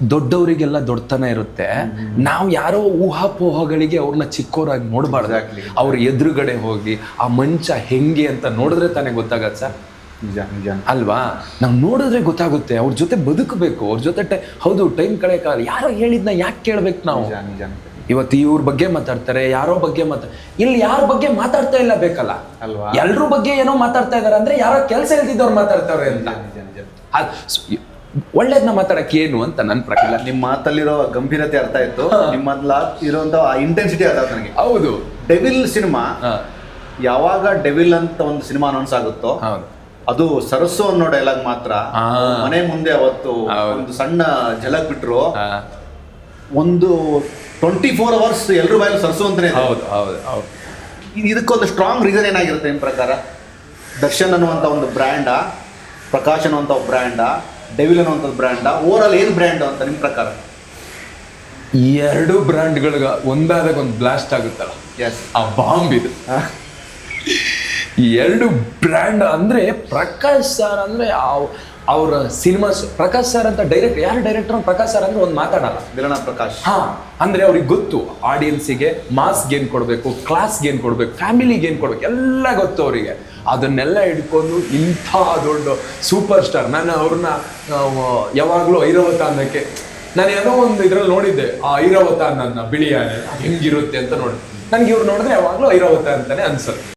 ದೊಡ್ಡವರಿಗೆಲ್ಲ ದೊಡ್ಡತನ ಇರುತ್ತೆ. ನಾವು ಯಾರೋ ಊಹಾಪೋಹಗಳಿಗೆ ಅವ್ರನ್ನ ಚಿಕ್ಕೋರಾಗಿ ನೋಡಬಾರ್ದು. ಅವ್ರ ಎದುರುಗಡೆ ಹೋಗಿ ಆ ಮಂಚ ಹೆಂಗೆ ಅಂತ ನೋಡಿದ್ರೆ ತಾನೇ ಗೊತ್ತಾಗತ್ತೆ ಸರ್. ನಿಜ ಅಲ್ವಾ? ನಾವು ನೋಡಿದ್ರೆ ಗೊತ್ತಾಗುತ್ತೆ. ಅವ್ರ ಜೊತೆ ಬದುಕಬೇಕು, ಅವ್ರ ಜೊತೆ ಹೌದು ಟೈಮ್ ಕಳೆಯಕ್ಕಾಗಲ್ಲ. ಯಾರೋ ಹೇಳಿದ್ನ ಯಾಕೆ ಕೇಳ್ಬೇಕು ನಾವು? ಇವತ್ತು ಇವ್ರ ಬಗ್ಗೆ ಮಾತಾಡ್ತಾರೆ, ಯಾರೋ ಬಗ್ಗೆ ಇಲ್ಲಿ ಯಾರ ಬಗ್ಗೆ ಮಾತಾಡ್ತಾ ಇಲ್ಲ ಬೇಕಲ್ಲ ಅಲ್ವಾ? ಎಲ್ರ ಬಗ್ಗೆ ಏನೋ ಮಾತಾಡ್ತಾ ಇದಾರೆ ಅಂದ್ರೆ ಯಾರೋ ಕೆಲಸ ಇಲ್ದಿದ್ದವ್ರು ಮಾತಾಡ್ತಾವ್ರೆ ಅಂತ. ಒಳ್ಳೇದ್ನ ಮಾತಾಡಕ್ ಏನು ಅಂತ ನನ್ನ ಪ್ರಕಾರ. ನಿಮ್ಮ ಮಾತಲ್ಲಿರೋ ಗಂಭೀರತೆ ಅರ್ಥ ಆಯ್ತು, ನಿಮ್ಮ ಇರುವಂತ ಇಂಟೆನ್ಸಿಟಿ ಅರ್ಥ ಆಯ್ತು ನನಗೆ. ಹೌದು, ಡೆವಿಲ್ ಸಿನಿಮಾ ಯಾವಾಗ ಡೆವಿಲ್ ಅಂತ ಒಂದು ಸಿನಿಮಾ ಅನೌನ್ಸ್ ಆಗುತ್ತೋ ಅದು ಸರಸ್ಸು ಅನ್ನೋ ಡೈಲಾಗ್ ಮಾತ್ರ ಮನೆ ಮುಂದೆ ಅವತ್ತು ಒಂದು ಸಣ್ಣ ಝಲಕ್ ಬಿಟ್ರು ಒಂದು 24 hours ಎಲ್ರ ಬಾಯಲ್ಲಿ ಸರಸ್ಸು ಅಂತಾನೆ. ಇದಕ್ಕೊಂದು ಸ್ಟ್ರಾಂಗ್ ರೀಸನ್ ಏನಾಗಿರುತ್ತೆ ನಿಮ್ಮ ಪ್ರಕಾರ? ದರ್ಶನ್ ಅನ್ನುವಂಥ ಒಂದು ಬ್ರ್ಯಾಂಡ, ಪ್ರಕಾಶ್ ಅನ್ನುವಂಥ ಬ್ರ್ಯಾಂಡ, ಡೆವಿಲ್ ಅನ್ನುವಂಥ ಬ್ರ್ಯಾಂಡ, ಓವರ್ ಆಲ್ ಏನು ಬ್ರ್ಯಾಂಡ್ ಅಂತ ನಿಮ್ಮ ಪ್ರಕಾರ? ಈ ಎರಡು ಬ್ರ್ಯಾಂಡ್ಗಳಿಗೆ ಒಂದಾದಾಗ ಒಂದು ಬ್ಲಾಸ್ಟ್ ಆಗುತ್ತಲ್ಲ, ಎಸ್, ಆ ಬಾಂಬ್ ಇದು. ಈ ಎರಡು ಬ್ರ್ಯಾಂಡ್ ಅಂದ್ರೆ ಪ್ರಕಾಶ್ ಸರ್ ಅಂದ್ರೆ ಅವ್ರ ಸಿನಿಮಾಸ್. ಪ್ರಕಾಶ್ ಸರ್ ಅಂತ ಡೈರೆಕ್ಟ್ ಯಾರು ಡೈರೆಕ್ಟರ್ ಪ್ರಕಾಶ್ ಸರ್ ಅಂದ್ರೆ ಒಂದು ಮಾತಾಡಲ್ಲ. ವಿಲನ ಪ್ರಕಾಶ್. ಅಂದ್ರೆ ಅವ್ರಿಗೆ ಗೊತ್ತು ಆಡಿಯನ್ಸಿಗೆ ಮಾಸ್ಗೆ ಏನ್ ಕೊಡ್ಬೇಕು, ಕ್ಲಾಸ್ಗೆ ಏನ್ ಕೊಡ್ಬೇಕು, ಫ್ಯಾಮಿಲಿಗೆ ಏನ್ ಕೊಡ್ಬೇಕು ಎಲ್ಲ ಗೊತ್ತು ಅವರಿಗೆ. ಅದನ್ನೆಲ್ಲ ಹಿಡ್ಕೊಂಡು ಇಂಥ ದೊಡ್ಡ ಸೂಪರ್ ಸ್ಟಾರ್. ನಾನು ಅವ್ರನ್ನ ಯಾವಾಗಲೂ ಐರಾವತ ಅನ್ನಕ್ಕೆ ನಾನು ಏನೋ ಒಂದು ಇದ್ರಲ್ಲಿ ನೋಡಿದ್ದೆ, ಆ ಐರಾವತ ನನ್ನ ಬಿಳಿಯಾನೆ ಹೆಂಗಿರುತ್ತೆ ಅಂತ ನೋಡಿ. ನನಗೆ ಇವ್ರು ನೋಡಿದ್ರೆ ಯಾವಾಗಲೂ ಐರಾವತ ಅಂತಾನೆ ಅನ್ಸುತ್ತೆ.